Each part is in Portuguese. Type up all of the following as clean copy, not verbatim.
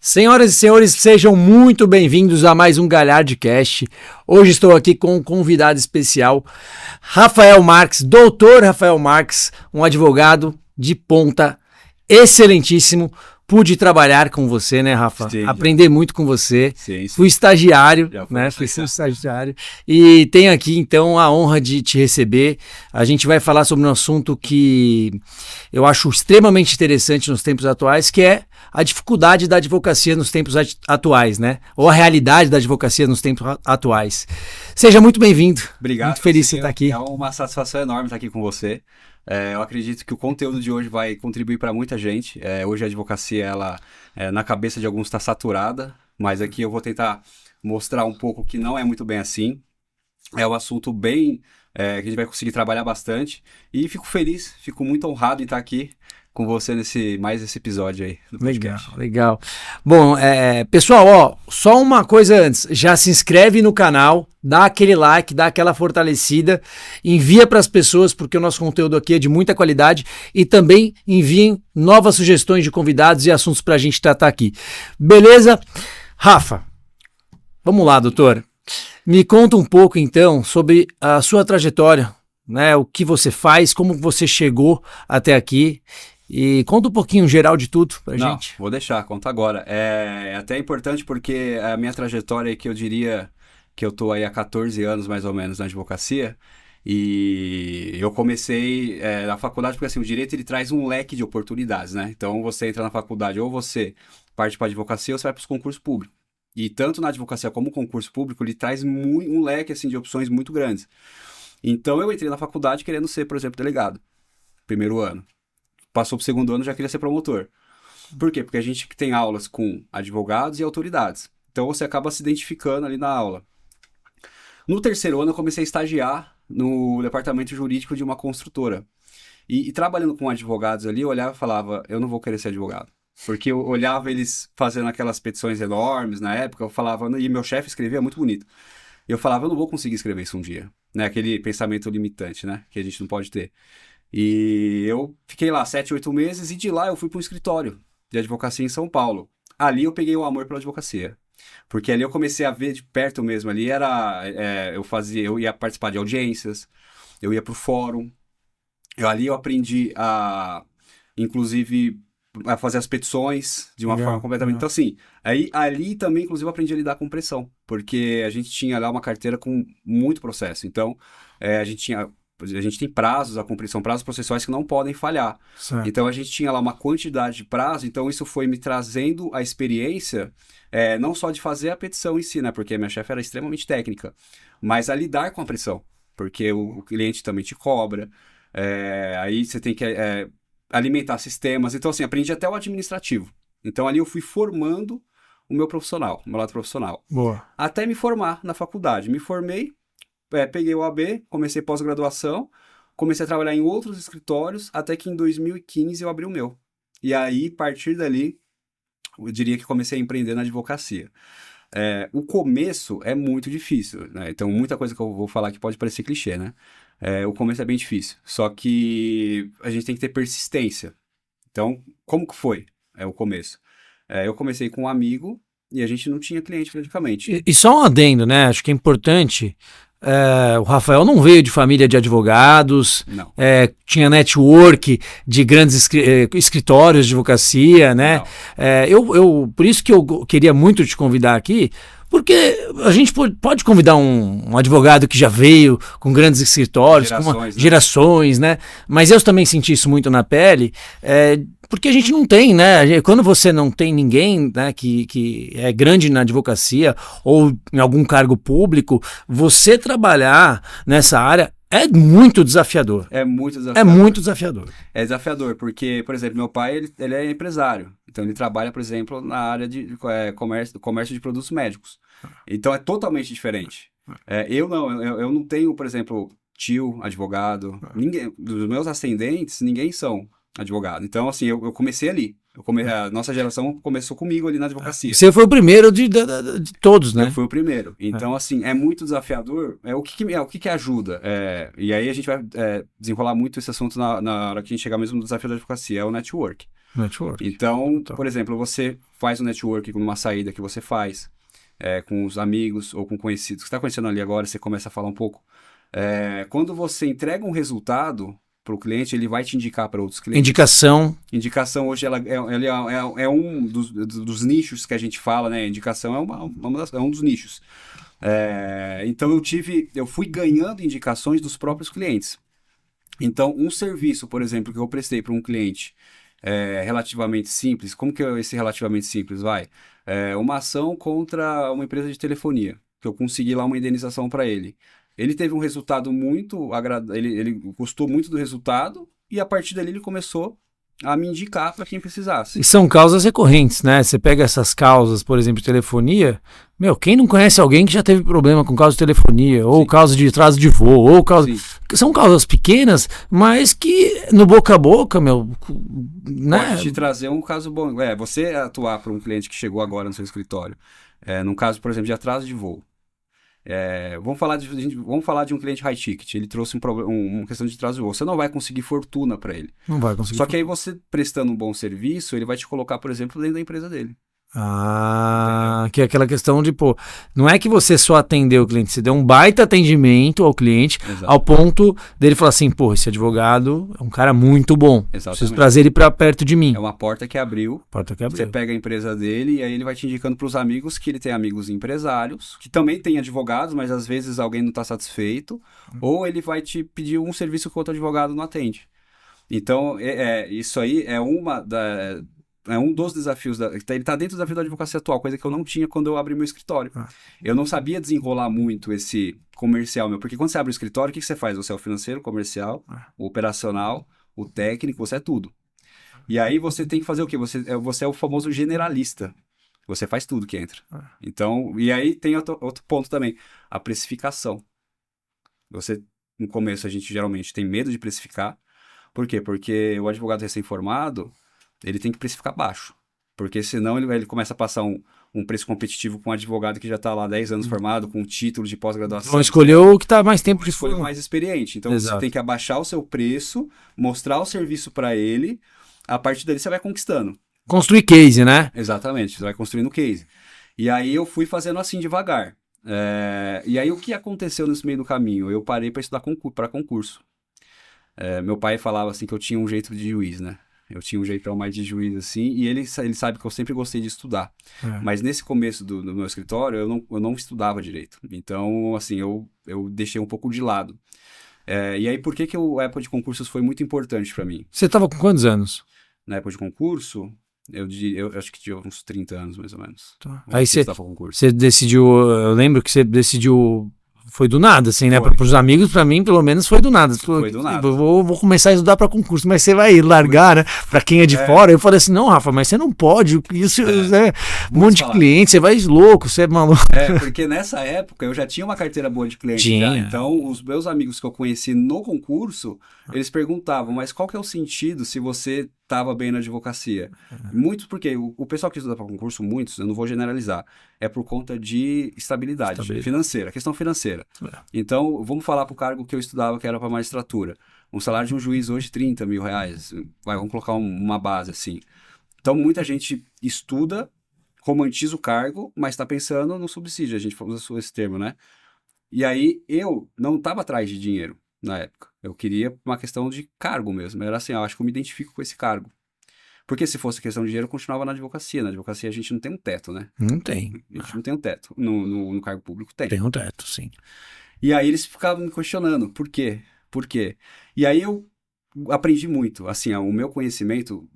Senhoras e senhores, sejam muito bem-vindos a mais um Galhardcast. Hoje estou aqui com um convidado especial, Rafael Marques, doutor Rafael Marques, um advogado de ponta, excelentíssimo. Pude trabalhar com você, né, Rafa? Sim, aprender muito com você. Sim. Fui estagiário, né? Fui estagiário. E tenho aqui, então, a honra de te receber. A gente vai falar sobre um assunto que eu acho extremamente interessante nos tempos atuais, que é a dificuldade da advocacia nos tempos atuais, né? Ou a realidade da advocacia nos tempos atuais. Seja muito bem-vindo. Obrigado. Muito feliz de você estar aqui. É uma satisfação enorme estar aqui com você. Eu acredito que o conteúdo de hoje vai contribuir para muita gente. Hoje a advocacia, ela, na cabeça de alguns está saturada, mas aqui eu vou tentar mostrar um pouco que não é muito bem assim. É um assunto bem que a gente vai conseguir trabalhar bastante. E fico feliz, fico muito honrado em estar aqui com você nesse episódio aí do podcast. Legal. Bom, pessoal, ó, só uma coisa antes, já se inscreve no canal, dá aquele like, dá aquela fortalecida, envia para as pessoas, porque o nosso conteúdo aqui é de muita qualidade, e também enviem novas sugestões de convidados e assuntos para a gente tratar aqui. Beleza? Rafa, vamos lá, doutor. Me conta um pouco, então, sobre a sua trajetória, né? O que você faz, como você chegou até aqui. E conta um pouquinho geral de tudo pra gente. Vou deixar, conta agora. É até importante porque a minha trajetória é que eu diria que eu tô aí há 14 anos mais ou menos na advocacia e eu comecei na faculdade porque assim, o direito ele traz um leque de oportunidades, né? Então você entra na faculdade ou você parte para advocacia ou você vai para os concursos públicos. E tanto na advocacia como no concurso público ele traz um leque assim, de opções muito grandes. Então eu entrei na faculdade querendo ser, por exemplo, delegado, primeiro ano. Passou pro segundo ano, já queria ser promotor. Por quê? Porque a gente tem aulas com advogados e autoridades. Então, você acaba se identificando ali na aula. No terceiro ano, eu comecei a estagiar no departamento jurídico de uma construtora. E trabalhando com advogados ali, eu olhava e falava, eu não vou querer ser advogado. Porque eu olhava eles fazendo aquelas petições enormes na época, eu falava, e meu chefe escrevia muito bonito. Eu falava, eu não vou conseguir escrever isso um dia. Né? Aquele pensamento limitante, né? Que a gente não pode ter. E eu fiquei lá 7, 8 meses e de lá eu fui para um escritório de advocacia em São Paulo. Ali eu peguei o amor pela advocacia. Porque ali eu comecei a ver de perto mesmo. Ali eu ia participar de audiências, eu ia para o fórum. Ali eu aprendi inclusive, a fazer as petições de uma forma completamente... Então assim, ali também inclusive eu aprendi a lidar com pressão. Porque a gente tinha lá uma carteira com muito processo. Então, a gente tem prazos a cumprir, são prazos processuais que não podem falhar. Certo. Então a gente tinha lá uma quantidade de prazo, então isso foi me trazendo a experiência, não só de fazer a petição em si, né? Porque a minha chefe era extremamente técnica, mas a lidar com a pressão, porque o cliente também te cobra, aí você tem que alimentar sistemas, então assim, aprendi até o administrativo. Então ali eu fui formando o meu lado profissional. Boa. Até me formar na faculdade. Me formei, peguei o AB, comecei pós-graduação, comecei a trabalhar em outros escritórios, até que em 2015 eu abri o meu. E aí, a partir dali, eu diria que comecei a empreender na advocacia. O começo é muito difícil, né? Então, muita coisa que eu vou falar aqui pode parecer clichê, né? O começo é bem difícil, só que a gente tem que ter persistência. Então, como que foi o começo? Eu comecei com um amigo e a gente não tinha cliente praticamente. E só um adendo, né? Acho que é importante... o Rafael não veio de família de advogados, tinha network de grandes escritórios de advocacia, né? Por isso que eu queria muito te convidar aqui, porque a gente pode convidar um advogado que já veio com grandes escritórios, gerações, né? Mas eu também senti isso muito na pele, porque a gente não tem, né? Quando você não tem ninguém, né, que é grande na advocacia ou em algum cargo público, você trabalhar nessa área é muito desafiador. É muito desafiador. É desafiador, porque, por exemplo, meu pai, ele é empresário. Então, ele trabalha, por exemplo, na área de comércio de produtos médicos. Então, é totalmente diferente. Eu não tenho, por exemplo, tio, advogado. Ninguém, dos meus ascendentes, ninguém são advogado. Então, assim, eu comecei ali. A nossa geração começou comigo ali na advocacia. Você foi o primeiro de todos, né? Eu fui o primeiro. Então, assim, é muito desafiador. O que ajuda? E aí a gente vai desenrolar muito esse assunto na hora que a gente chegar mesmo no desafio da advocacia, é o network. Então, por exemplo, você faz um network com uma saída que você faz com os amigos ou com conhecidos. Você está conhecendo ali agora, você começa a falar um pouco. Quando você entrega um resultado para o cliente, ele vai te indicar para outros clientes. Indicação hoje ela é um dos nichos que a gente fala, né? Indicação é um dos nichos. Então eu fui ganhando indicações dos próprios clientes. Então, um serviço, por exemplo, que eu prestei para um cliente relativamente simples, como que é esse relativamente simples? Uma ação contra uma empresa de telefonia, que eu consegui lá uma indenização para ele. Ele teve um resultado muito agradável, ele gostou muito do resultado e a partir dali ele começou a me indicar para quem precisasse. E são causas recorrentes, né? Você pega essas causas, por exemplo, de telefonia, quem não conhece alguém que já teve problema com causa de telefonia, ou causa de atraso de voo, ou causa... São causas pequenas, mas que no boca a boca, né? Pode te trazer um caso bom. Você atuar para um cliente que chegou agora no seu escritório, num caso, por exemplo, de atraso de voo. Vamos falar de um cliente high ticket. Ele trouxe uma questão de atraso de voo. Você não vai conseguir fortuna para ele. Não vai conseguir. Só que aí você prestando um bom serviço, ele vai te colocar, por exemplo, dentro da empresa dele. Que é aquela questão de, não é que você só atendeu o cliente, você deu um baita atendimento ao cliente, ao ponto dele falar assim, esse advogado é um cara muito bom. Exatamente. Preciso trazer ele para perto de mim. É uma porta que abriu. Você pega a empresa dele e aí ele vai te indicando para os amigos que ele tem amigos empresários, que também tem advogados, mas às vezes alguém não está satisfeito, ou ele vai te pedir um serviço que outro advogado não atende. Então, isso aí é um dos desafios, ele está dentro do desafio da advocacia atual, coisa que eu não tinha quando eu abri meu escritório. Eu não sabia desenrolar muito esse comercial meu, porque quando você abre o escritório, o que você faz? Você é o financeiro, o comercial, o operacional, o técnico, você é tudo. E aí você tem que fazer o quê? Você é o famoso generalista. Você faz tudo que entra. Então, e aí tem outro ponto também, a precificação. No começo, a gente geralmente tem medo de precificar. Por quê? Porque o advogado recém-formado, ele tem que precificar baixo, porque senão ele começa a passar um preço competitivo com um advogado que já está lá 10 anos formado, com um título de pós-graduação. Vão escolher o que está mais tempo de forma. Mais experiente. Então, Você tem que abaixar o seu preço, mostrar o serviço para ele, a partir dali você vai conquistando. Construir case, né? Exatamente, você vai construindo case. E aí eu fui fazendo assim devagar. E aí o que aconteceu nesse meio do caminho? Eu parei para estudar para concurso. Meu pai falava assim que eu tinha um jeito de juiz, né? Eu tinha um jeitão mais de juiz, assim, e ele sabe que eu sempre gostei de estudar. Mas nesse começo do meu escritório, eu não estudava direito. Então, assim, eu deixei um pouco de lado. E aí, por que a época de concursos foi muito importante para mim? Você estava com quantos anos? Na época de concurso, eu acho que tinha uns 30 anos, mais ou menos. Tá. Aí você decidiu, eu lembro que você decidiu... Foi do nada, assim, né? Para os amigos, para mim, pelo menos, foi do nada. Foi do nada. Vou começar a estudar para concurso, mas você vai largar, né? Para quem é de fora. Eu falei assim, não, Rafa, mas você não pode. Isso um monte de cliente, você vai louco, você é maluco. Porque nessa época eu já tinha uma carteira boa de cliente. Então, os meus amigos que eu conheci no concurso, eles perguntavam, mas qual que é o sentido se você estava bem na advocacia? Muitos, porque o pessoal que estuda para concurso, muitos, eu não vou generalizar, é por conta de estabilidade financeira, questão financeira. Então, vamos falar para o cargo que eu estudava, que era para magistratura. Um salário de um juiz hoje, 30 mil reais. Vamos colocar uma base assim. Então, muita gente estuda, romantiza o cargo, mas está pensando no subsídio. A gente usa esse termo, né? E aí, eu não estava atrás de dinheiro na época. Eu queria uma questão de cargo mesmo. Era assim, eu acho que eu me identifico com esse cargo. Porque se fosse questão de dinheiro, eu continuava na advocacia. Na advocacia a gente não tem um teto, né? Não tem. A gente não tem um teto. No cargo público tem. Tem um teto, sim. E aí eles ficavam me questionando, por quê? Por quê? E aí eu aprendi muito. Assim, o meu conhecimento,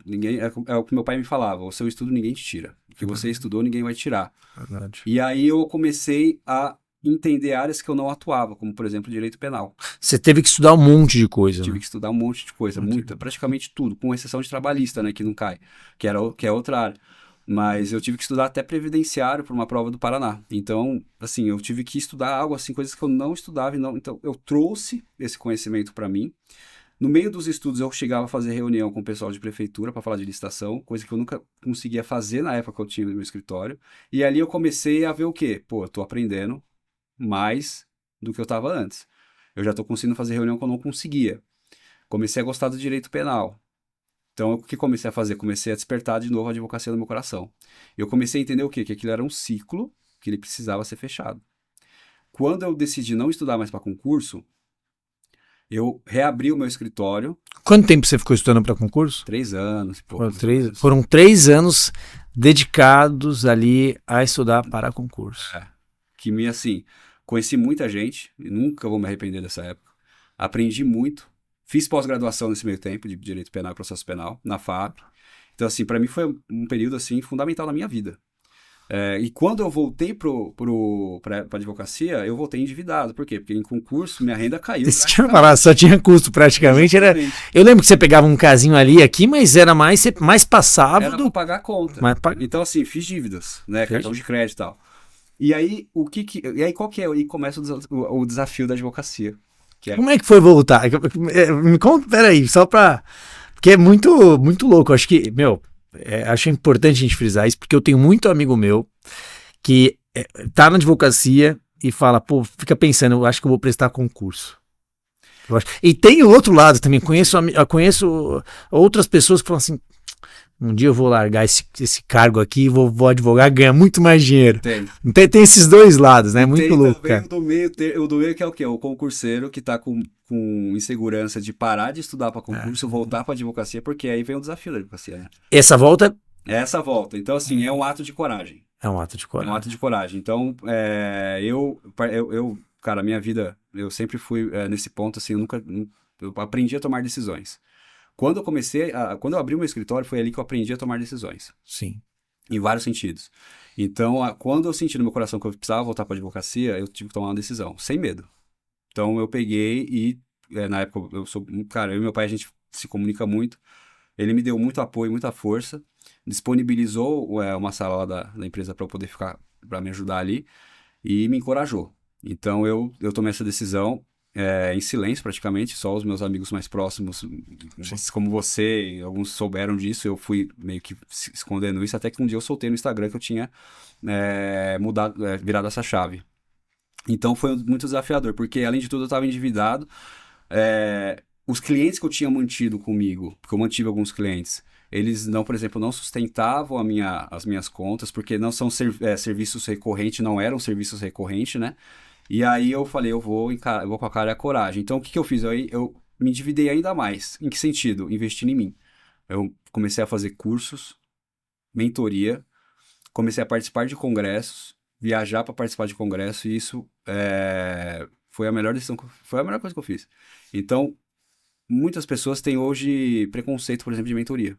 é o que meu pai me falava, o seu estudo ninguém te tira. O que você estudou, ninguém vai tirar. Verdade. E aí eu comecei a entender áreas que eu não atuava, como, por exemplo, direito penal. Você teve que estudar um monte de coisa. Tive que estudar um monte de coisa, praticamente tudo, com exceção de trabalhista, né, que não cai, que é outra área. Mas eu tive que estudar até previdenciário para uma prova do Paraná. Então, assim, eu tive que estudar algo assim, coisas que eu não estudava. Então, eu trouxe esse conhecimento para mim. No meio dos estudos, eu chegava a fazer reunião com o pessoal de prefeitura para falar de licitação, coisa que eu nunca conseguia fazer na época que eu tinha no meu escritório. E ali eu comecei a ver o quê? Pô, eu tô aprendendo mais do que eu estava antes. Eu já estou conseguindo fazer reunião que eu não conseguia. Comecei a gostar do direito penal. Então, o que comecei a fazer? Comecei a despertar de novo a advocacia no meu coração. Eu comecei a entender o quê? Que aquilo era um ciclo que ele precisava ser fechado. Quando eu decidi não estudar mais para concurso, eu reabri o meu escritório. Quanto tempo você ficou estudando para concurso? 3 anos. Foram 3 anos dedicados ali a estudar para concurso. Que me, assim, conheci muita gente, e nunca vou me arrepender dessa época. Aprendi muito. Fiz pós-graduação nesse meio tempo de Direito Penal e Processo Penal, na FAP. Então, assim, para mim foi um período, assim, fundamental na minha vida. E quando eu voltei para advocacia, eu voltei endividado. Por quê? Porque em concurso minha renda caiu. Isso que eu ia falar, só tinha custo praticamente. Eu lembro que você pegava um casinho ali aqui, mas era mais passável. Era para pagar a conta. Então, assim, fiz dívidas, né? Cartão de crédito e tal. E aí, qual que é? Aí começa o desafio da advocacia. Como é que foi voltar? Me conta, peraí, só pra... Porque é muito, muito louco. Acho que, acho importante a gente frisar isso, porque eu tenho muito amigo meu que tá na advocacia e fala, pô, fica pensando, eu acho que eu vou prestar concurso. E tem o outro lado também, conheço outras pessoas que falam assim, um dia eu vou largar esse cargo aqui e vou advogar, ganhar muito mais dinheiro. Tem esses dois lados, né? Muito louco, cara. O do meio que é o quê? O concurseiro que tá com insegurança de parar de estudar para concurso, voltar para advocacia, porque aí vem o desafio da advocacia, né? Essa volta? Então, assim, é um ato de coragem. É um ato de coragem. Então, cara, a minha vida, eu sempre fui nesse ponto, assim, eu aprendi a tomar decisões. Quando eu abri o meu escritório, foi ali que eu aprendi a tomar decisões. Sim. Em vários sentidos. Então, quando eu senti no meu coração que eu precisava voltar para a advocacia, eu tive que tomar uma decisão, sem medo. Então, eu peguei e, na época, eu e meu pai, a gente se comunica muito. Ele me deu muito apoio, muita força, disponibilizou uma sala lá da empresa para eu poder para me ajudar ali e me encorajou. Então, eu tomei essa decisão em silêncio praticamente, só os meus amigos mais próximos, como você, alguns souberam disso, eu fui meio que escondendo isso, até que um dia eu soltei no Instagram que eu tinha virado essa chave. Então foi muito desafiador, porque além de tudo eu estava endividado, os clientes que eu tinha mantido comigo, porque eu mantive alguns clientes, eles por exemplo, não sustentavam as minhas contas, porque não são serviços recorrentes, não eram serviços recorrentes, né? E aí eu falei, eu vou com a cara e a coragem. Então, o que eu fiz? Eu me endividei ainda mais. Em que sentido? Investindo em mim. Eu comecei a fazer cursos, mentoria, comecei a participar de congressos, viajar para participar de congressos, e isso foi a melhor decisão, foi a melhor coisa que eu fiz. Então, muitas pessoas têm hoje preconceito, por exemplo, de mentoria.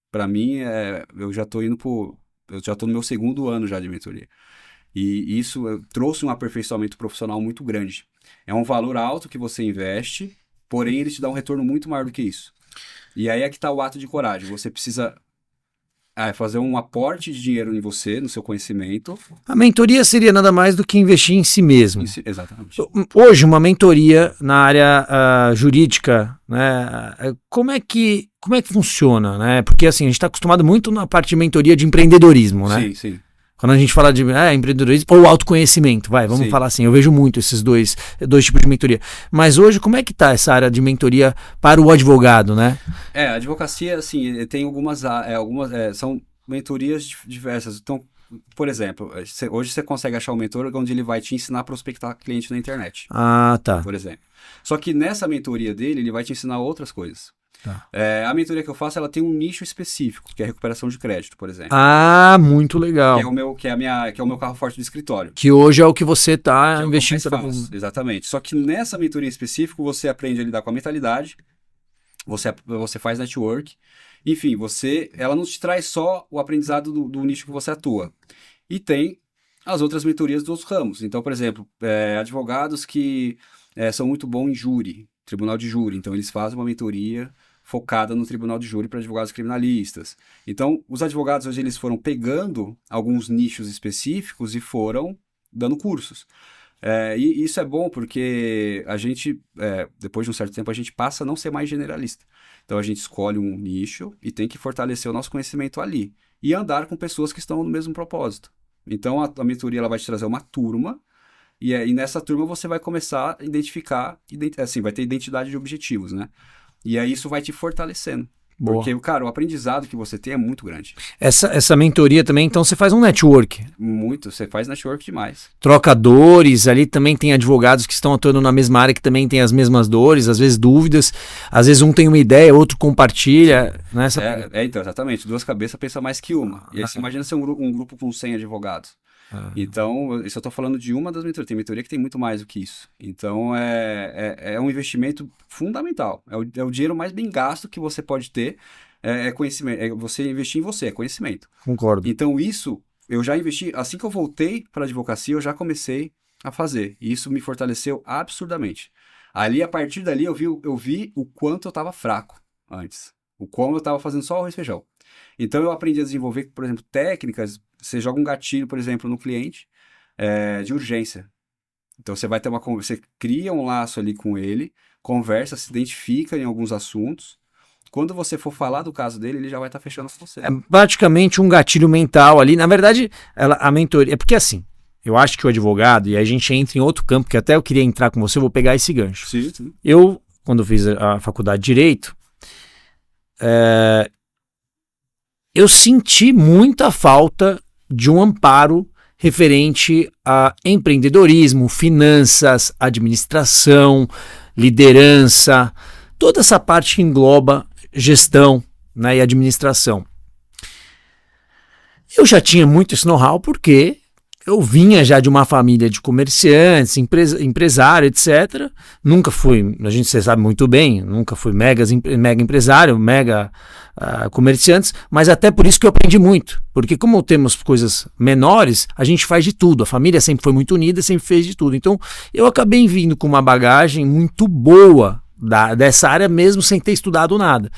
Para mim, eu já estou no meu 2º ano já de mentoria. E isso trouxe um aperfeiçoamento profissional muito grande. É um valor alto que você investe, porém ele te dá um retorno muito maior do que isso. E aí é que está o ato de coragem. Você precisa fazer um aporte de dinheiro em você, no seu conhecimento. A mentoria seria nada mais do que investir em si mesmo. Exatamente. Hoje, uma mentoria na área jurídica, né? Como é que funciona, né? Porque assim, a gente está acostumado muito na parte de mentoria de empreendedorismo, né? Sim, sim. Quando a gente fala de empreendedorismo ou autoconhecimento, vamos falar assim, eu vejo muito esses dois tipos de mentoria. Mas hoje, como é que está essa área de mentoria para o advogado, né? A advocacia, assim, tem são mentorias diversas. Então, por exemplo, hoje você consegue achar um mentor onde ele vai te ensinar a prospectar cliente na internet. Ah, tá. Por exemplo. Só que nessa mentoria dele, ele vai te ensinar outras coisas. Tá. A mentoria que eu faço, ela tem um nicho específico, que é a recuperação de crédito, por exemplo. Ah, muito legal. Que é o meu carro forte do escritório. Que hoje é o que você está investindo. Exatamente. Só que nessa mentoria específica, você aprende a lidar com a mentalidade, você faz network, enfim, ela não te traz só o aprendizado do nicho que você atua. E tem as outras mentorias dos ramos. Então, por exemplo, advogados que são muito bons em júri, tribunal de júri. Então, eles fazem uma mentoria focada no tribunal de júri para advogados criminalistas. Então, os advogados hoje eles foram pegando alguns nichos específicos e foram dando cursos. E isso é bom porque a gente, depois de um certo tempo, a gente passa a não ser mais generalista. Então, a gente escolhe um nicho e tem que fortalecer o nosso conhecimento ali. E andar com pessoas que estão no mesmo propósito. Então, a mentoria ela vai te trazer uma turma e nessa turma você vai começar a identificar, assim, vai ter identidade de objetivos, né? E aí isso vai te fortalecendo. Boa. Porque, cara, o aprendizado que você tem é muito grande. Essa mentoria também, então você faz um network. Muito, você faz network demais. Troca dores, ali também tem advogados que estão atuando na mesma área, que também tem as mesmas dores, às vezes dúvidas, às vezes um tem uma ideia, outro compartilha. Né? Então, exatamente, duas cabeças pensam mais que uma. E aí você imagina ser um grupo com 100 advogados. Então, isso eu estou falando de uma das mentorias. Tem mentoria que tem muito mais do que isso. Então, é um investimento fundamental. É o dinheiro mais bem gasto que você pode ter. É conhecimento. É você investir em você, é conhecimento. Concordo. Então, isso, eu já investi. Assim que eu voltei para a advocacia, eu já comecei a fazer. E isso me fortaleceu absurdamente. Ali, a partir dali, eu vi o quanto eu estava fraco antes. O como eu estava fazendo só arroz e feijão. Então, eu aprendi a desenvolver, por exemplo, técnicas. Você joga um gatilho, por exemplo, no cliente de urgência. Então, você cria um laço ali com ele, conversa, se identifica em alguns assuntos. Quando você for falar do caso dele, ele já vai estar fechando com você. É praticamente um gatilho mental ali. Na verdade, a mentoria... É porque assim, eu acho que o advogado, e a gente entra em outro campo, que até eu queria entrar com você, eu vou pegar esse gancho. Sim, sim. Eu, quando fiz a faculdade de Direito, eu senti muita falta de um amparo referente a empreendedorismo, finanças, administração, liderança, toda essa parte que engloba gestão, né, e administração. Eu já tinha muito esse know-how porque eu vinha já de uma família de comerciantes, empresário, etc. Nunca fui, você sabe muito bem, nunca fui mega empresário, mega comerciantes, mas até por isso que eu aprendi muito. Porque como temos coisas menores, a gente faz de tudo. A família sempre foi muito unida, sempre fez de tudo. Então eu acabei vindo com uma bagagem muito boa dessa área mesmo sem ter estudado nada.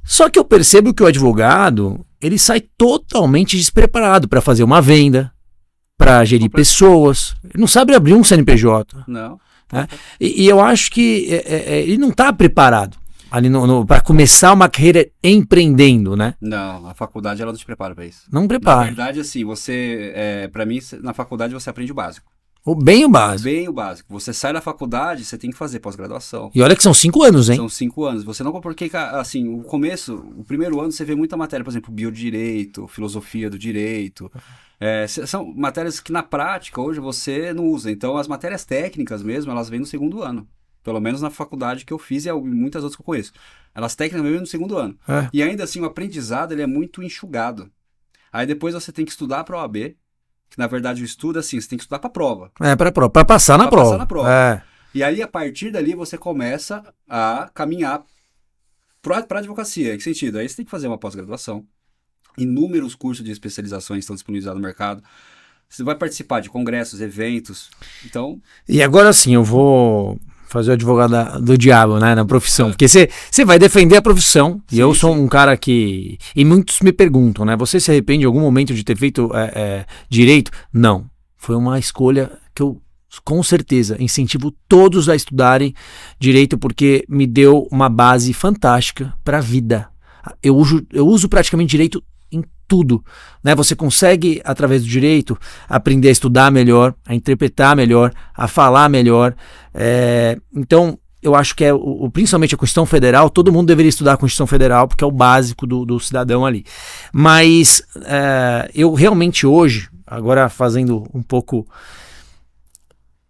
Só que eu percebo que o advogado, ele sai totalmente despreparado para fazer uma venda, para gerir pessoas, ele não sabe abrir um CNPJ. Não. Né? E eu acho que ele não está preparado ali para começar uma carreira empreendendo, né? Não, a faculdade ela não te prepara para isso. Não prepara. Na verdade, assim, para mim, na faculdade você aprende o básico. Bem o básico. Bem o básico. Você sai da faculdade, você tem que fazer pós-graduação. E olha que são 5 anos, hein? São 5 anos. Você não... Porque, assim, o primeiro ano você vê muita matéria, por exemplo, biodireito, filosofia do direito. São matérias que na prática hoje você não usa. Então as matérias técnicas mesmo, elas vêm no segundo ano. Pelo menos na faculdade que eu fiz e muitas outras que eu conheço. Elas técnicas vêm no segundo ano. E ainda assim o aprendizado ele é muito enxugado. Aí depois você tem que estudar para a OAB. Que na verdade o estudo assim, você tem que estudar para a prova. Para passar na prova. E aí a partir dali você começa a caminhar para a advocacia. Em que sentido? Aí você tem que fazer uma pós-graduação. Inúmeros cursos de especializações estão disponibilizados no mercado. Você vai participar de congressos, eventos. Então... E agora sim, eu vou fazer o advogado do diabo, né, na profissão. Porque você vai defender a profissão. Sim, e eu sou um cara que... E muitos me perguntam, né? Você se arrepende em algum momento de ter feito direito? Não. Foi uma escolha que eu, com certeza, incentivo todos a estudarem direito porque me deu uma base fantástica para a vida. Eu uso praticamente direito em tudo, né? Você consegue, através do direito, aprender a estudar melhor, a interpretar melhor, a falar melhor. Então, eu acho que principalmente a Constituição Federal, todo mundo deveria estudar a Constituição Federal, porque é o básico do cidadão ali. Mas eu realmente hoje, agora fazendo um pouco...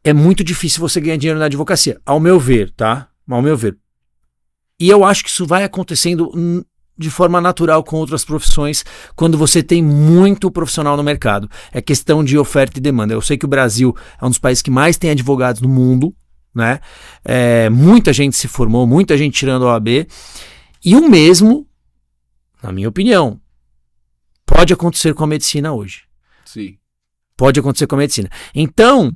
É muito difícil você ganhar dinheiro na advocacia, ao meu ver, tá? Ao meu ver. E eu acho que isso vai acontecendo de forma natural com outras profissões quando você tem muito profissional no mercado. É questão de oferta e demanda. Eu sei que o Brasil é um dos países que mais tem advogados no mundo, né? Muita gente se formou, muita gente tirando a OAB. E o mesmo, na minha opinião, pode acontecer com a medicina hoje. Sim. Pode acontecer com a medicina. Então,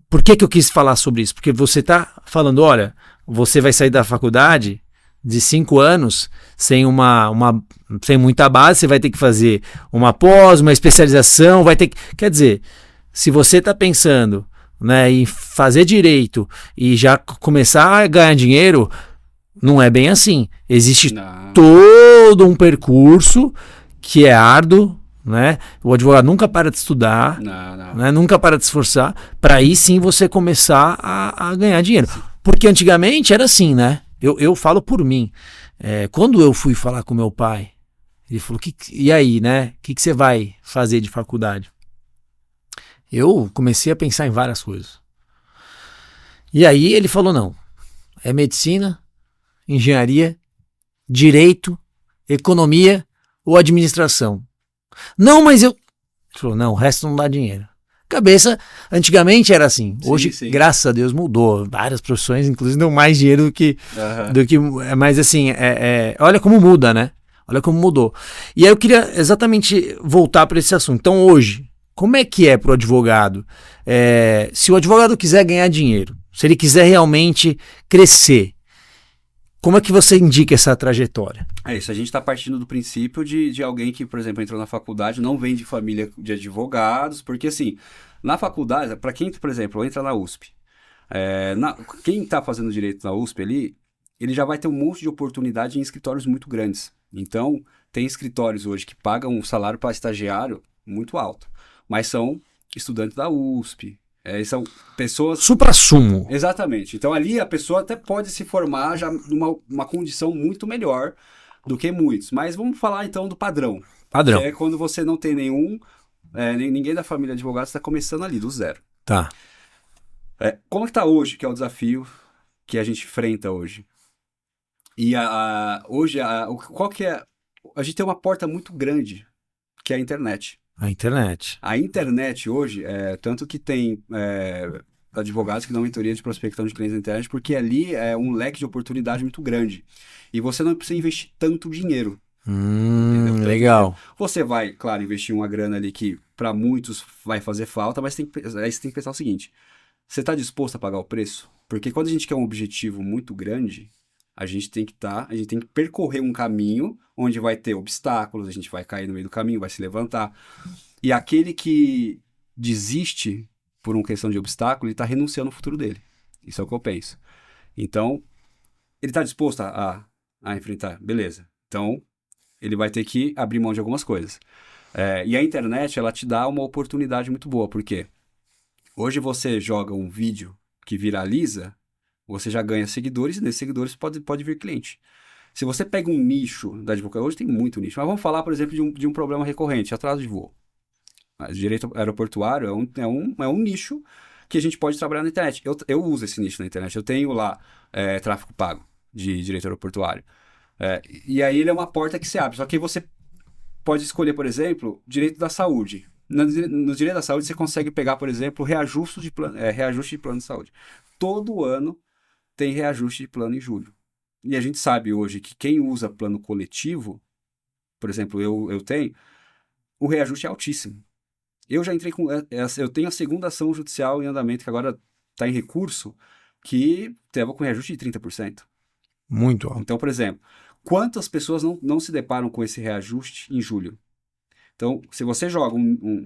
por que eu quis falar sobre isso? Porque você está falando, olha, você vai sair da faculdade de 5 anos sem sem muita base, você vai ter que fazer uma pós, uma especialização, quer dizer, se você está pensando né, e fazer direito e já começar a ganhar dinheiro, não é bem assim. Existe todo um percurso que é árduo, né? O advogado nunca para de estudar, né? Nunca para de se esforçar, para aí sim você começar a ganhar dinheiro. Porque antigamente era assim, né? Eu falo por mim. Quando eu fui falar com meu pai, ele falou, e aí, né? O que você vai fazer de faculdade? Eu comecei a pensar em várias coisas. E aí ele falou, não, é medicina, engenharia, direito, economia ou administração. Não, mas eu... Ele falou, não, o resto não dá dinheiro. Cabeça, antigamente era assim. Hoje, graças a Deus, mudou. Várias profissões, inclusive, dão mais dinheiro do que... Mas assim, olha como muda, né? Olha como mudou. E aí eu queria exatamente voltar para esse assunto. Então hoje, como é que é para o advogado? Se o advogado quiser ganhar dinheiro, se ele quiser realmente crescer, como é que você indica essa trajetória? É isso, a gente está partindo do princípio de alguém que, por exemplo, entrou na faculdade, não vem de família de advogados, porque assim, na faculdade, para quem, por exemplo, entra na USP, quem está fazendo direito na USP ali, ele já vai ter um monte de oportunidade em escritórios muito grandes. Então, tem escritórios hoje que pagam um salário para estagiário muito alto, mas são estudantes da USP, são pessoas... Suprassumo. Exatamente. Então, ali a pessoa até pode se formar já numa condição muito melhor do que muitos. Mas vamos falar, então, do padrão. Padrão. Que é quando você não tem ninguém da família de advogados está começando ali, do zero. Tá. Como é que está hoje, que é o desafio que a gente enfrenta hoje? E hoje, qual que é... A gente tem uma porta muito grande, que é a internet. A internet. A internet hoje, tanto que tem advogados que dão mentoria de prospecção de clientes na internet, porque ali é um leque de oportunidade muito grande. E você não precisa investir tanto dinheiro. Legal. Você vai, claro, investir uma grana ali que para muitos vai fazer falta, mas aí você tem que pensar o seguinte, você está disposto a pagar o preço? Porque quando a gente quer um objetivo muito grande, a gente tem que percorrer um caminho onde vai ter obstáculos, a gente vai cair no meio do caminho, vai se levantar. E aquele que desiste por uma questão de obstáculo, ele está renunciando ao futuro dele. Isso é o que eu penso. Então, ele está disposto a enfrentar? Beleza. Então, ele vai ter que abrir mão de algumas coisas. E a internet, ela te dá uma oportunidade muito boa, porque hoje você joga um vídeo que viraliza, você já ganha seguidores, e nesses seguidores pode vir cliente. Se você pega um nicho da advocacia, hoje tem muito nicho, mas vamos falar, por exemplo, de um problema recorrente, atraso de voo. Mas direito aeroportuário é um nicho que a gente pode trabalhar na internet. Eu uso esse nicho na internet, eu tenho lá tráfego pago de direito aeroportuário. E aí ele é uma porta que se abre, só que você pode escolher, por exemplo, direito da saúde. No direito da saúde você consegue pegar, por exemplo, reajuste de plano de saúde. Todo ano tem reajuste de plano em julho. E a gente sabe hoje que quem usa plano coletivo, por exemplo, eu tenho, o reajuste é altíssimo. Eu já entrei eu tenho a segunda ação judicial em andamento, que agora está em recurso, que estava com reajuste de 30%. Muito alto. Então, por exemplo, quantas pessoas não se deparam com esse reajuste em julho? Então, se você joga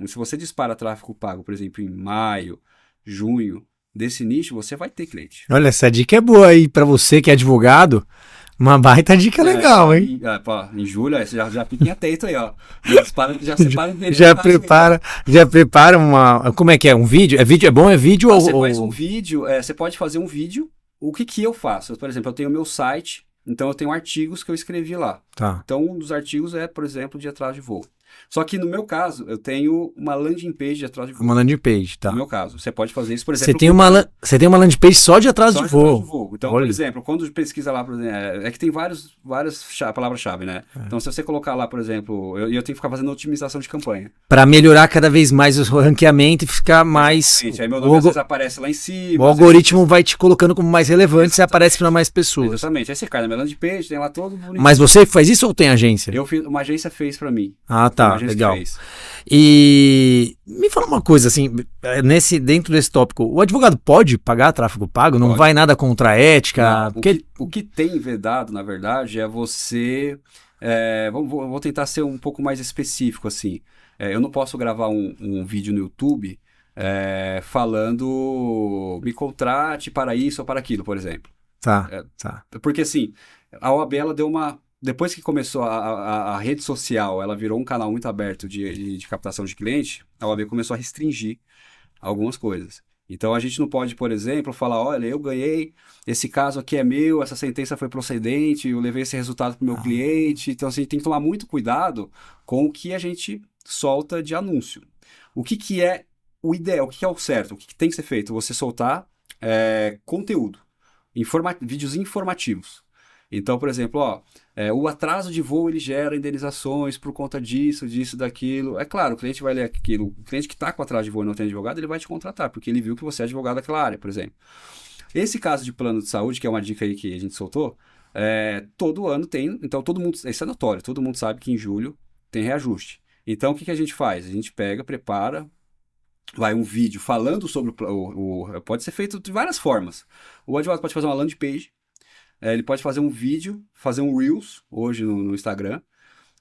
se você dispara tráfego pago, por exemplo, em maio, junho, desse nicho, você vai ter cliente. Olha, essa dica é boa aí para você que é advogado. Uma baita dica legal, hein? Em julho, você já fiquem atento aí, ó. Já prepara uma... Como é que é? Um vídeo? É bom? É vídeo ou... Você faz um vídeo, você pode fazer um vídeo. O que eu faço? Por exemplo, eu tenho o meu site, então eu tenho artigos que eu escrevi lá. Tá. Então, um dos artigos é, por exemplo, de atraso de voo. Só que no meu caso, eu tenho uma landing page de atraso de voo. Uma landing page, tá. No meu caso, você pode fazer isso, por exemplo... Você tem uma landing page só de atraso de voo. Então, por exemplo, quando pesquisa lá, por exemplo, que tem várias palavras-chave, né? Então, se você colocar lá, por exemplo, eu tenho que ficar fazendo otimização de campanha. Para melhorar cada vez mais o ranqueamento e ficar mais... Aí meu nome às vezes aparece lá em cima. O algoritmo vai te colocando como mais relevante, você aparece para mais pessoas. Exatamente. Aí você cai na minha landing page, tem lá todo bonito. Mas você faz isso ou tem agência? Uma agência fez para mim. Ah, tá. Legal. E me fala uma coisa assim, dentro desse tópico, o advogado pode pagar tráfego pago? Não vai nada contra a ética? Não, o que tem vedado, na verdade, é você... vou tentar ser um pouco mais específico, assim. Eu não posso gravar um vídeo no YouTube falando, me contrate para isso ou para aquilo, por exemplo. Tá. Porque assim, a OAB ela deu uma... Depois que começou a rede social, ela virou um canal muito aberto de captação de cliente, a OAB começou a restringir algumas coisas. Então a gente não pode, por exemplo, falar, olha, eu ganhei, esse caso aqui é meu, essa sentença foi procedente, eu levei esse resultado para o meu cliente. Então assim, tem que tomar muito cuidado com o que a gente solta de anúncio. O que é o ideal, o que é o certo, o que tem que ser feito? Você soltar conteúdo, vídeos informativos. Então, por exemplo, o atraso de voo ele gera indenizações por conta disso, daquilo. É claro, o cliente vai ler aquilo. O cliente que está com atraso de voo e não tem advogado, ele vai te contratar, porque ele viu que você é advogado daquela área, por exemplo. Esse caso de plano de saúde, que é uma dica aí que a gente soltou, todo ano tem. Então, todo mundo. Isso é notório, todo mundo sabe que em julho tem reajuste. Então, o que a gente faz? A gente pega, prepara. Vai um vídeo falando sobre pode ser feito de várias formas. O advogado pode fazer uma landing page. Ele pode fazer um vídeo, fazer um Reels, hoje no Instagram,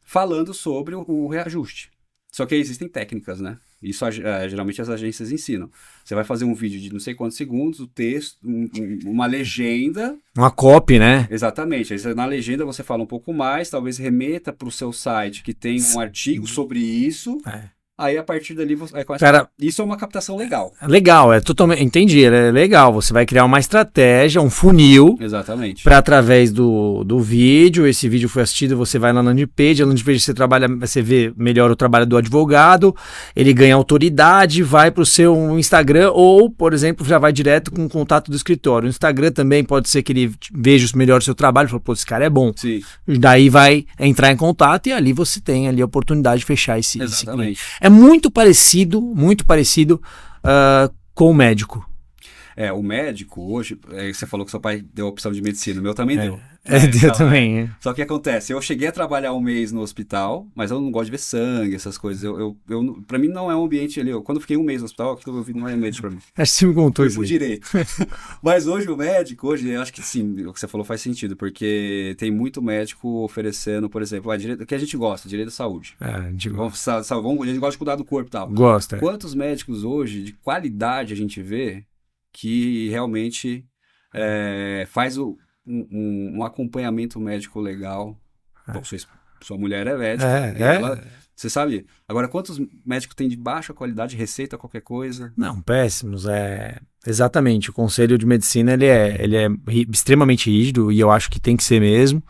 falando sobre o reajuste. Só que aí existem técnicas, né? Isso geralmente as agências ensinam. Você vai fazer um vídeo de não sei quantos segundos, o texto, uma legenda. Uma copy, né? Exatamente. Aí, na legenda você fala um pouco mais, talvez remeta para o seu site que tem um artigo sobre isso. Aí, a partir dali, isso é uma captação legal. Legal, totalmente. Entendi, é legal. Você vai criar uma estratégia, um funil. Exatamente. Para através do vídeo, esse vídeo foi assistido, você vai na landing page, a landing page você vê melhor o trabalho do advogado, ele ganha autoridade, vai para o seu Instagram ou, por exemplo, já vai direto com o contato do escritório. O Instagram também pode ser que ele veja melhor o seu trabalho e fala, pô, esse cara é bom. Sim. Daí vai entrar em contato e ali você tem ali a oportunidade de fechar esse cliente. É muito parecido com o médico. O médico hoje, você falou que seu pai deu a opção de medicina, o meu também deu. Eu também. Só que acontece, eu cheguei a trabalhar um mês no hospital, mas eu não gosto de ver sangue, essas coisas. Pra mim não é um ambiente ali. Quando eu fiquei um mês no hospital, aquilo eu vi não é ambiente pra mim. Acho que você me contou isso. Por direito. Mas hoje o médico, eu acho que sim, o que você falou faz sentido, porque tem muito médico oferecendo, por exemplo, o que a gente gosta, direito à saúde. A gente gosta de cuidar do corpo e tal. Gosta. Quantos médicos hoje, de qualidade, a gente vê que realmente faz um acompanhamento médico legal. Bom, sua mulher é médica. Você sabe? Agora, quantos médicos tem de baixa qualidade, receita qualquer coisa? Não, péssimos. Exatamente. O Conselho de Medicina ele é extremamente rígido e eu acho que tem que ser mesmo,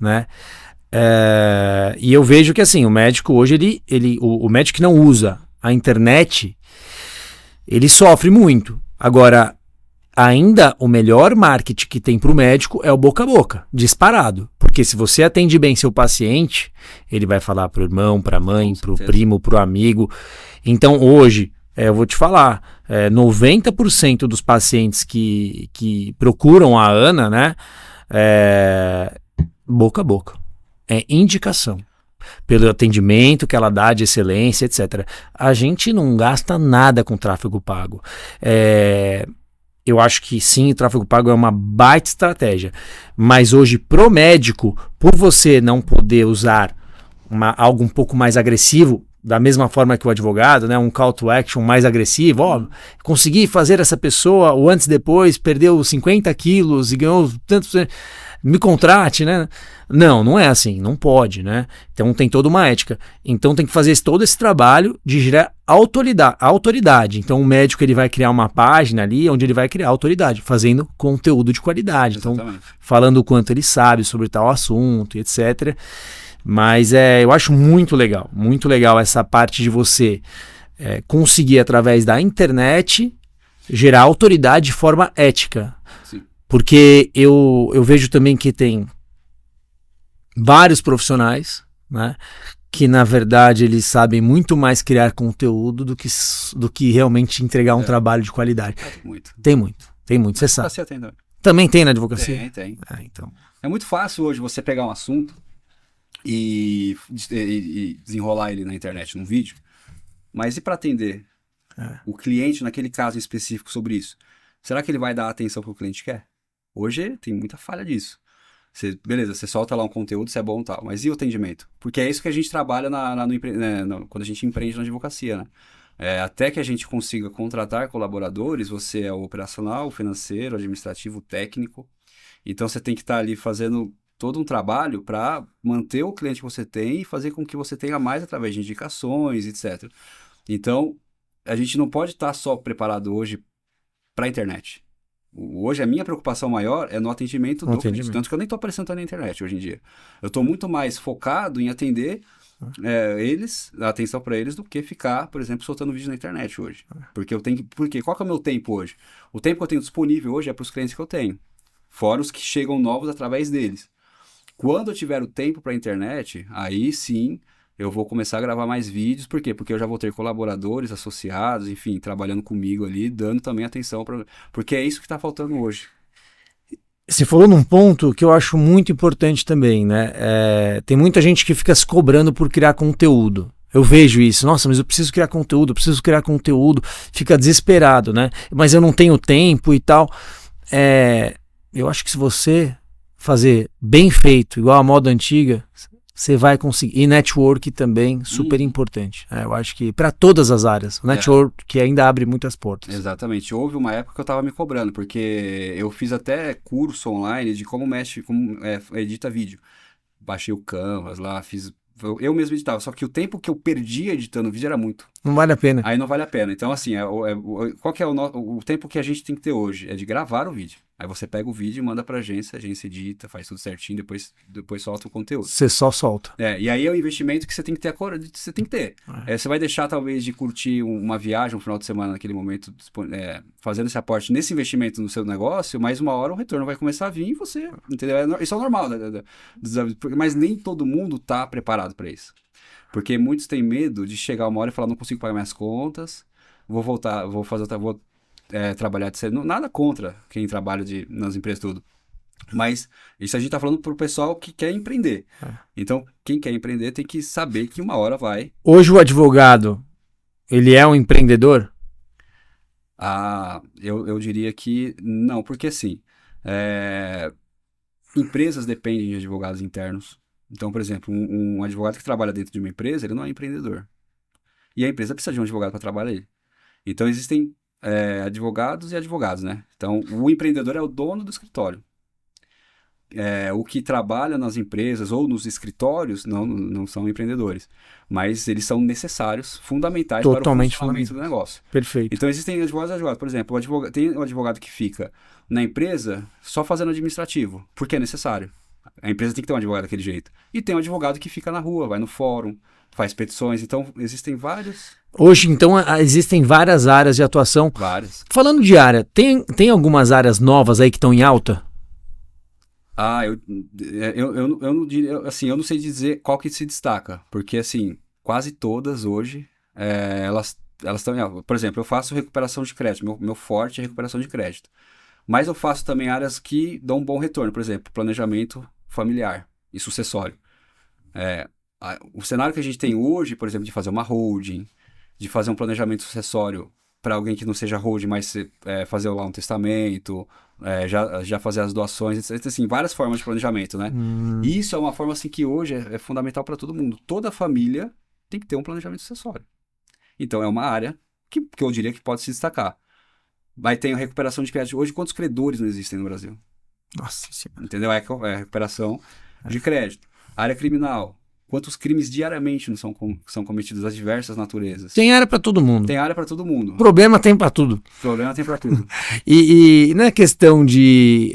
né? E eu vejo que assim, o médico hoje, o médico que não usa a internet, ele sofre muito. Agora, ainda o melhor marketing que tem para o médico é o boca a boca, disparado. Porque se você atende bem seu paciente, ele vai falar para o irmão, para a mãe, para o primo, para o amigo. Então hoje, eu vou te falar, 90% dos pacientes que procuram a Ana, né, boca a boca, é indicação. Pelo atendimento que ela dá de excelência, etc. A gente não gasta nada com tráfego pago. Eu acho que sim, o tráfego pago é uma baita estratégia. Mas hoje, pro médico, por você não poder usar algo um pouco mais agressivo, da mesma forma que o advogado, né, um call to action mais agressivo, consegui fazer essa pessoa, o antes e depois, perdeu 50 quilos e ganhou tanto... Me contrate, né? Não é assim, não pode, né? Então tem toda uma ética. Então tem que fazer todo esse trabalho de gerar autoridade. Então o médico ele vai criar uma página ali onde ele vai criar autoridade, fazendo conteúdo de qualidade. Então, falando o quanto ele sabe sobre tal assunto, etc. Mas eu acho muito legal essa parte de você conseguir, através da internet, gerar autoridade de forma ética. Sim. Porque eu vejo também que tem vários profissionais, né, que na verdade eles sabem muito mais criar conteúdo do que realmente entregar um trabalho de qualidade. Tem muito, você sabe. Também tem na advocacia? Tem. Então. É muito fácil hoje você pegar um assunto e desenrolar ele na internet, num vídeo, mas e para atender o cliente naquele caso específico sobre isso? Será que ele vai dar a atenção que o cliente quer? Hoje tem muita falha disso. Beleza, você solta lá um conteúdo, isso é bom e tal, mas e o atendimento? Porque é isso que a gente trabalha quando a gente empreende na advocacia, né? Até que a gente consiga contratar colaboradores, você é o operacional, o financeiro, o administrativo, o técnico. Então, você tem que estar ali fazendo todo um trabalho para manter o cliente que você tem e fazer com que você tenha mais através de indicações, etc. Então, a gente não pode estar só preparado hoje para a internet. Hoje, a minha preocupação maior é no atendimento do cliente. Tanto que eu nem estou aparecendo na internet hoje em dia. Eu estou muito mais focado em atender a atenção para eles, do que ficar, por exemplo, soltando vídeo na internet hoje. Porque qual que é o meu tempo hoje? O tempo que eu tenho disponível hoje é para os clientes que eu tenho. Fora os que chegam novos através deles. Quando eu tiver o tempo para a internet, aí sim eu vou começar a gravar mais vídeos. Por quê? Porque eu já vou ter colaboradores, associados, enfim, trabalhando comigo ali, dando também atenção. Porque é isso que está faltando hoje. Você falou num ponto que eu acho muito importante também, né? Tem muita gente que fica se cobrando por criar conteúdo. Eu vejo isso. Nossa, mas eu preciso criar conteúdo, fica desesperado, né? Mas eu não tenho tempo e tal. Eu acho que se você fazer bem feito, igual a moda antiga, você vai conseguir. E network também, super importante. Eu acho que para todas as áreas. O network que ainda abre muitas portas. Exatamente. Houve uma época que eu estava me cobrando, porque eu fiz até curso online de como edita vídeo. Baixei o Canvas lá, eu mesmo editava, só que o tempo que eu perdi editando vídeo era muito. Não vale a pena. Aí não vale a pena. Então, assim, qual que é o tempo que a gente tem que ter hoje? É de gravar o vídeo. Aí você pega o vídeo e manda pra agência, a agência edita, faz tudo certinho, depois solta o conteúdo. Você só solta. E aí é o investimento que você tem que ter você tem que ter. Você vai deixar, talvez, de curtir uma viagem, um final de semana, naquele momento, fazendo esse aporte nesse investimento no seu negócio, mas uma hora o retorno vai começar a vir e você, entendeu? Isso é normal, né? Mas nem todo mundo tá preparado para isso. Porque muitos têm medo de chegar uma hora e falar, não consigo pagar minhas contas, vou trabalhar de cedo. Nada contra quem trabalha nas empresas, tudo. Mas isso a gente tá falando pro pessoal que quer empreender. Então, quem quer empreender tem que saber que uma hora vai. Hoje o advogado, ele é um empreendedor? Eu diria que não, porque assim, empresas dependem de advogados internos. Então, por exemplo, um advogado que trabalha dentro de uma empresa, ele não é empreendedor. E a empresa precisa de um advogado para trabalhar ele. Então, existem advogados e advogados, né? Então, o empreendedor é o dono do escritório. O que trabalha nas empresas ou nos escritórios não são empreendedores. Mas eles são necessários, fundamentais totalmente para o funcionamento do negócio. Perfeito. Então, existem advogados e advogados. Por exemplo, tem um advogado que fica na empresa só fazendo administrativo, porque é necessário. A empresa tem que ter um advogado daquele jeito. E tem um advogado que fica na rua, vai no fórum, faz petições. Então, existem vários... Hoje, então, existem várias áreas de atuação. Várias. Falando de área, tem algumas áreas novas aí que estão em alta? Eu não diria... Assim, eu não sei dizer qual que se destaca. Porque, assim, quase todas hoje, elas estão em alta. Por exemplo, eu faço recuperação de crédito. Meu forte é recuperação de crédito. Mas eu faço também áreas que dão um bom retorno. Por exemplo, planejamento familiar e sucessório. O cenário que a gente tem hoje, por exemplo, de fazer uma holding, de fazer um planejamento sucessório para alguém que não seja holding, mas fazer lá um testamento, já fazer as doações, etc. Assim, várias formas de planejamento, né? E isso é uma forma assim, que hoje é fundamental para todo mundo. Toda família tem que ter um planejamento sucessório. Então, é uma área que eu diria que pode se destacar. Vai ter a recuperação de crédito. Hoje, quantos credores não existem no Brasil? Nossa Senhora. Entendeu? É a recuperação de crédito. Área criminal. Quantos crimes diariamente não são cometidos das diversas naturezas? Tem área para todo mundo. Tem área para todo mundo. Problema tem para tudo. Problema tem para tudo. E na questão de...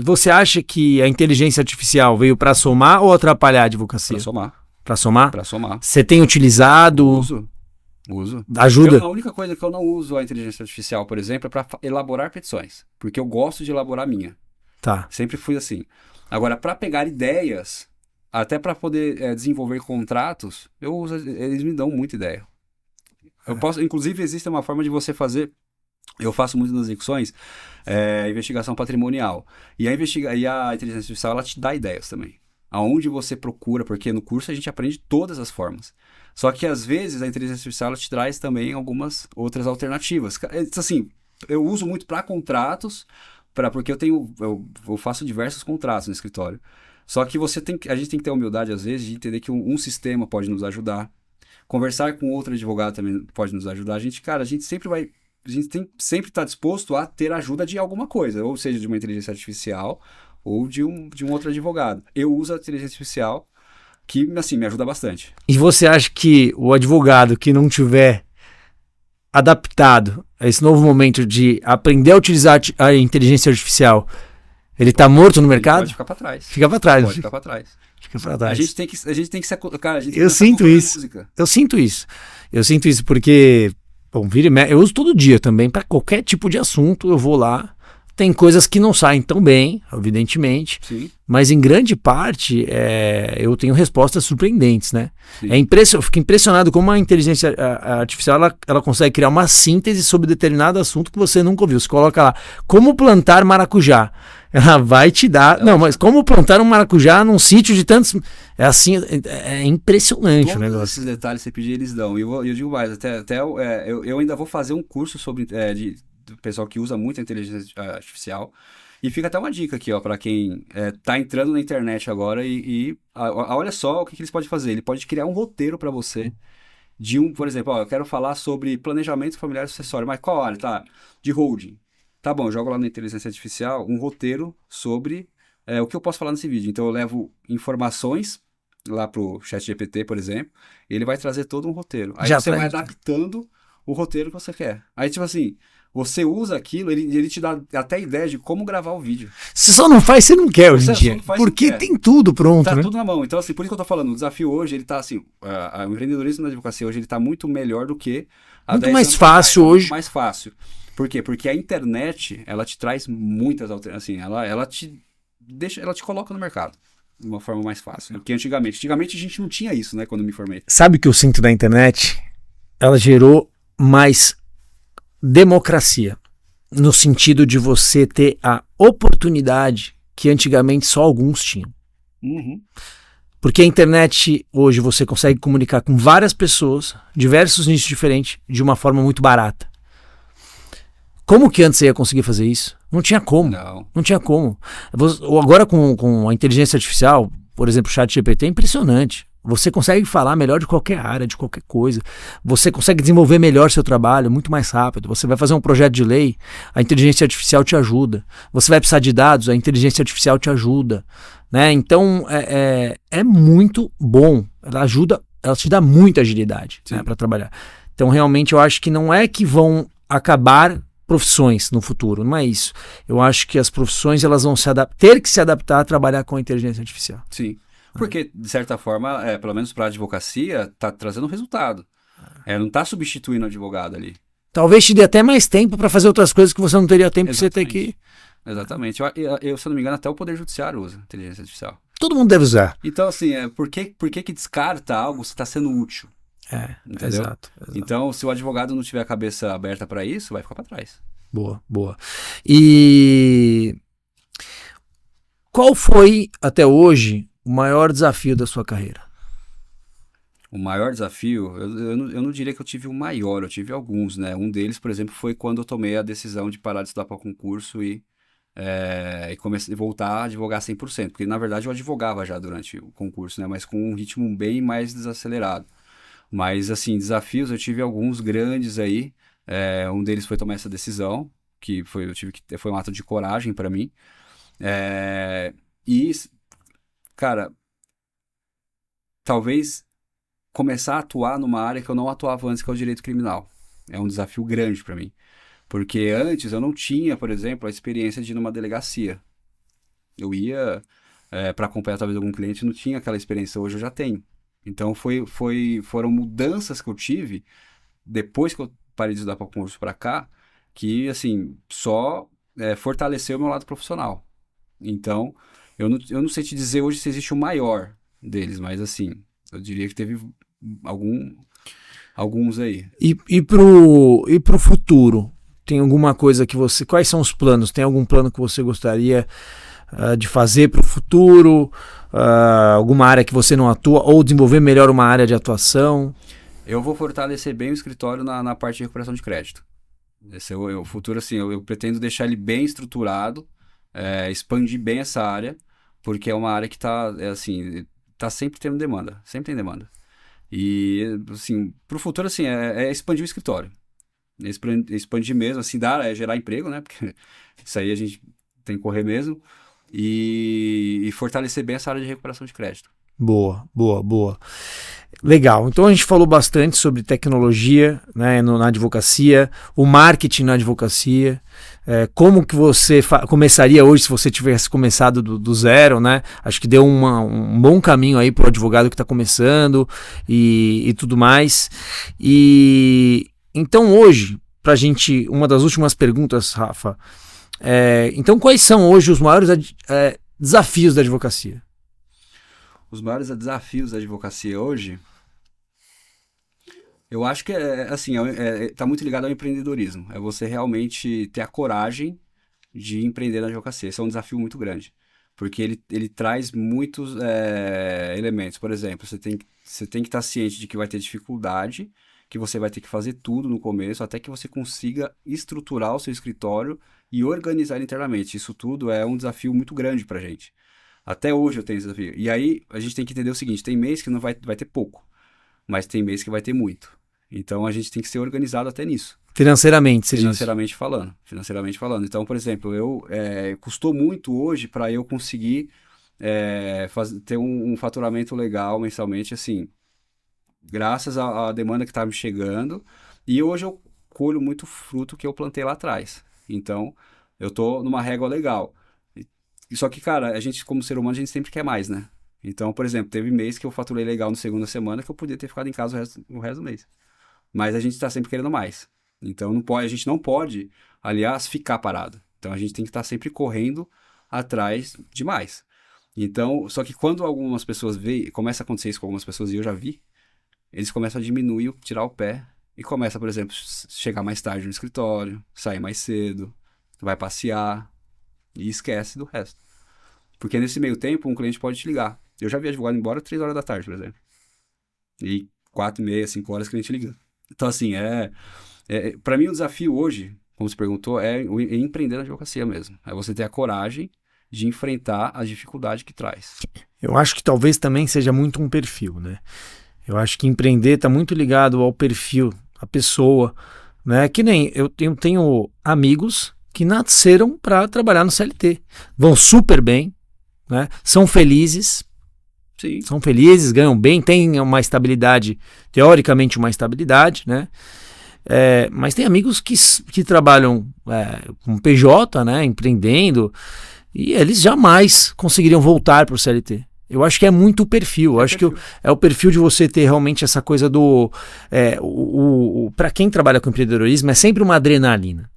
Você acha que a inteligência artificial veio para somar ou atrapalhar a advocacia? Para somar. Para somar? Para somar. Você tem utilizado? Uso. Ajuda? A única coisa que eu não uso a inteligência artificial, por exemplo, é para elaborar petições. Porque eu gosto de elaborar a minha. Tá. Sempre fui assim. Agora, para pegar ideias, até para poder desenvolver contratos, eles me dão muita ideia. Inclusive, existe uma forma de você fazer... Eu faço muito nas execuções, investigação patrimonial. E a inteligência artificial, ela te dá ideias também. Aonde você procura, porque no curso a gente aprende todas as formas. Só que, às vezes, a inteligência artificial ela te traz também algumas outras alternativas. Assim, eu uso muito para contratos, porque eu faço diversos contratos no escritório. Só que a gente tem que ter a humildade, às vezes, de entender que um sistema pode nos ajudar. Conversar com outro advogado também pode nos ajudar. A gente tem sempre estar disposto a ter ajuda de alguma coisa, ou seja, de uma inteligência artificial ou de um outro advogado. Eu uso a inteligência artificial que, assim, me ajuda bastante. E você acha que o advogado que não tiver adaptado a esse novo momento de aprender a utilizar a inteligência artificial, ele tá morto no mercado? Pode ficar para trás. Fica para trás. Pode ficar para trás. Fica para trás. A gente tem que se... Cara, a gente tem Eu que sinto isso. Eu sinto isso. Eu sinto isso porque, bom, eu uso todo dia também, para qualquer tipo de assunto, eu vou lá. Tem coisas que não saem tão bem, evidentemente, Sim. Mas em grande parte eu tenho respostas surpreendentes, né? Eu fico impressionado como a inteligência artificial ela consegue criar uma síntese sobre determinado assunto que você nunca ouviu. Você coloca lá, como plantar maracujá. Ela vai te dar... Não, mas como plantar um maracujá num sítio de tantos... É assim, é impressionante o negócio. Esses detalhes você pedir, eles dão. E eu digo mais, eu ainda vou fazer um curso sobre... do pessoal que usa muito a inteligência artificial. E fica até uma dica aqui, ó, para quem tá entrando na internet agora olha só o que eles podem fazer. Ele pode criar um roteiro para você por exemplo, ó, eu quero falar sobre planejamento familiar e sucessório, mas qual área? Tá, de holding. Tá bom, eu jogo lá na inteligência artificial um roteiro sobre o que eu posso falar nesse vídeo. Então eu levo informações lá pro ChatGPT, por exemplo, e ele vai trazer todo um roteiro. Aí você vai adaptando o roteiro que você quer. Aí, tipo assim, você usa aquilo, ele te dá até ideia de como gravar o vídeo. Você só não faz se não quer hoje em dia. Porque tem tudo pronto, tá, né? Tudo na mão. Então, assim, por isso que eu tô falando, o desafio hoje, ele tá assim, o empreendedorismo na advocacia hoje, ele tá muito melhor do que muito mais fácil hoje. Muito mais fácil. Por quê? Porque a internet, ela te traz muitas alternativas, assim, ela te coloca no mercado de uma forma mais fácil do que antigamente. Antigamente a gente não tinha isso, né, quando eu me formei. Sabe o que eu sinto da internet? Ela gerou mais democracia, no sentido de você ter a oportunidade que antigamente só alguns tinham. Uhum. Porque a internet, hoje, você consegue comunicar com várias pessoas, diversos nichos diferentes, de uma forma muito barata. Como que antes você ia conseguir fazer isso? Não tinha como. Não tinha como. Agora com a inteligência artificial, por exemplo, o ChatGPT, é impressionante. Você consegue falar melhor de qualquer área, de qualquer coisa. Você consegue desenvolver melhor seu trabalho, muito mais rápido. Você vai fazer um projeto de lei, a inteligência artificial te ajuda. Você vai precisar de dados, a inteligência artificial te ajuda. Né? Então, é muito bom. Ela te dá muita agilidade, né, para trabalhar. Então, realmente, eu acho que não é que vão acabar profissões no futuro, não é isso. Eu acho que as profissões elas vão ter que se adaptar a trabalhar com a inteligência artificial. Sim. Porque, de certa forma, pelo menos para a advocacia, está trazendo um resultado. Não está substituindo o advogado ali. Talvez te dê até mais tempo para fazer outras coisas que você não teria tempo de você ter que... Exatamente. Eu, se eu não me engano, até o Poder Judiciário usa inteligência artificial. Todo mundo deve usar. Então, assim, por que descarta algo se está sendo útil? Entendeu? Exato. Então, se o advogado não tiver a cabeça aberta para isso, vai ficar para trás. Boa. E qual foi, até hoje, o maior desafio da sua carreira? O maior desafio, eu não diria que eu tive o maior, eu tive alguns, né? Um deles, por exemplo, foi quando eu tomei a decisão de parar de estudar para concurso e comecei a voltar a advogar 100%, porque na verdade eu advogava já durante o concurso, né? Mas com um ritmo bem mais desacelerado. Mas, assim, desafios eu tive alguns grandes aí, um deles foi tomar essa decisão, que foi um ato de coragem para mim, e, cara, talvez começar a atuar numa área que eu não atuava antes, que é o direito criminal. É um desafio grande para mim. Porque antes eu não tinha, por exemplo, a experiência de ir numa delegacia. Eu ia para acompanhar talvez algum cliente, não tinha aquela experiência, hoje eu já tenho. Então foram mudanças que eu tive depois que eu parei de estudar para concurso para cá, que assim, só fortaleceu o meu lado profissional. Então, eu não sei te dizer hoje se existe o maior deles, mas assim, eu diria que teve alguns aí. E pro futuro? Tem alguma coisa que você... Quais são os planos? Tem algum plano que você gostaria de fazer para o futuro? Alguma área que você não atua? Ou desenvolver melhor uma área de atuação? Eu vou fortalecer bem o escritório na parte de recuperação de crédito. Esse é o futuro, assim, eu pretendo deixar ele bem estruturado, expandir bem essa área, porque é uma área que está sempre tendo demanda, sempre tem demanda. E, assim, pro futuro, assim, é expandir o escritório. Expandir mesmo, assim, gerar emprego, né? Porque isso aí a gente tem que correr mesmo. E fortalecer bem essa área de recuperação de crédito. Boa, boa, boa. Legal, então a gente falou bastante sobre tecnologia, né, na advocacia, o marketing na advocacia, como que você começaria hoje se você tivesse começado do zero, né? Acho que deu um bom caminho aí para o advogado que está começando e tudo mais. E então hoje, para a gente, uma das últimas perguntas, Rafa, então quais são hoje os maiores desafios da advocacia? Os maiores desafios da advocacia hoje, eu acho que tá muito ligado ao empreendedorismo. É você realmente ter a coragem de empreender na advocacia. Esse é um desafio muito grande, porque ele traz muitos elementos. Por exemplo, você tem que estar ciente de que vai ter dificuldade, que você vai ter que fazer tudo no começo, até que você consiga estruturar o seu escritório e organizar ele internamente. Isso tudo é um desafio muito grande pra gente. Até hoje eu tenho esse desafio. E aí a gente tem que entender o seguinte, tem mês que não vai ter pouco, mas tem mês que vai ter muito. Então a gente tem que ser organizado até nisso. Financeiramente, você Financeiramente falando. Então, por exemplo, custou muito hoje para eu conseguir ter um faturamento legal mensalmente, assim, graças à demanda que estava me chegando. E hoje eu colho muito fruto que eu plantei lá atrás. Então, eu tô numa régua legal. Só que, cara, a gente, como ser humano, a gente sempre quer mais, né? Então, por exemplo, teve mês que eu faturei legal na segunda semana que eu podia ter ficado em casa o resto do mês. Mas a gente tá sempre querendo mais. Então, a gente não pode, aliás, ficar parado. Então, a gente tem que estar sempre correndo atrás de mais. Então, só que quando algumas pessoas começa a acontecer isso com algumas pessoas, e eu já vi, eles começam a diminuir, tirar o pé, e começa, por exemplo, chegar mais tarde no escritório, sair mais cedo, vai passear, e esquece do resto. Porque nesse meio tempo, um cliente pode te ligar. Eu já vi advogado embora 3 horas da tarde, por exemplo. E 4h30, 5 horas, o cliente liga. Então, assim, para mim o desafio hoje, como você perguntou, é empreender na advocacia mesmo. É você ter a coragem de enfrentar a dificuldade que traz. Eu acho que talvez também seja muito um perfil, né? Eu acho que empreender está muito ligado ao perfil, à pessoa, né? Que nem eu tenho amigos que nasceram para trabalhar no CLT. Vão super bem, né? São felizes. Sim. São felizes, ganham bem, têm uma estabilidade, teoricamente uma estabilidade, né? Mas tem amigos que trabalham com PJ, né? Empreendendo, e eles jamais conseguiriam voltar para o CLT. Eu acho que é muito o perfil. Eu acho que é o perfil de você ter realmente essa coisa do... para quem trabalha com empreendedorismo, é sempre uma adrenalina.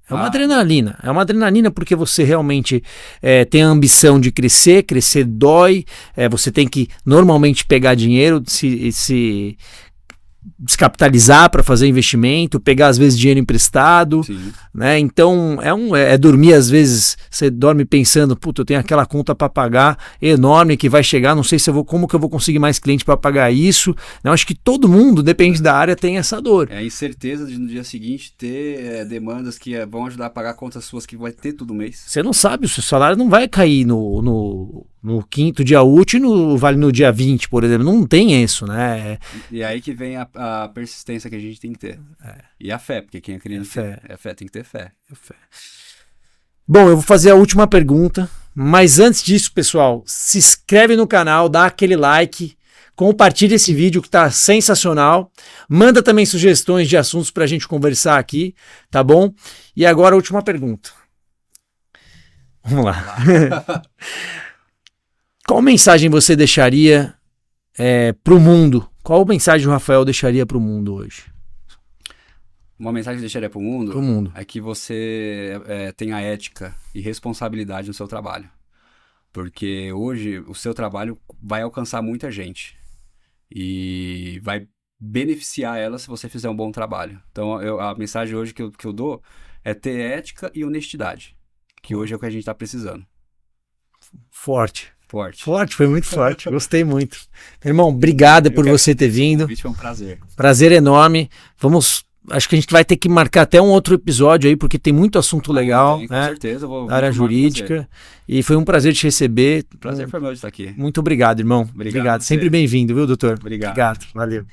É uma adrenalina porque você realmente tem a ambição de crescer dói, você tem que normalmente pegar dinheiro, se descapitalizar para fazer investimento, pegar às vezes dinheiro emprestado, né? Então é dormir, às vezes você dorme pensando, puta, eu tenho aquela conta para pagar enorme que vai chegar, não sei como que eu vou conseguir mais cliente para pagar isso. Eu acho que todo mundo, depende da área, tem essa dor. É a incerteza de no dia seguinte ter demandas que vão ajudar a pagar contas suas que vai ter todo mês. Você não sabe, o seu salário não vai cair no 5º dia útil no dia 20, por exemplo. Não tem isso, né? E aí que vem a persistência que a gente tem que ter. E a fé, porque quem acredita tem que ter fé. Bom, eu vou fazer a última pergunta, mas antes disso, pessoal, se inscreve no canal, dá aquele like, compartilha esse vídeo que tá sensacional, manda também sugestões de assuntos pra gente conversar aqui, tá bom? E agora a última pergunta. Vamos lá. Qual mensagem você deixaria pro mundo? Qual mensagem o Rafael deixaria pro mundo hoje? Uma mensagem que eu deixaria pro mundo é que você tenha ética e responsabilidade no seu trabalho. Porque hoje o seu trabalho vai alcançar muita gente. E vai beneficiar ela se você fizer um bom trabalho. Então a mensagem hoje que eu dou é ter ética e honestidade. Que hoje é o que a gente está precisando. Forte, foi muito forte. Gostei muito. Meu irmão, obrigado por você ter vindo. Foi um prazer. Prazer enorme. Vamos acho que a gente vai ter que marcar até um outro episódio aí, porque tem muito assunto legal, com né? certeza, vou da área jurídica. E foi um prazer te receber. Prazer foi meu de estar aqui. Muito obrigado, irmão. Obrigado. Sempre bem-vindo, viu, doutor? Obrigado. Valeu.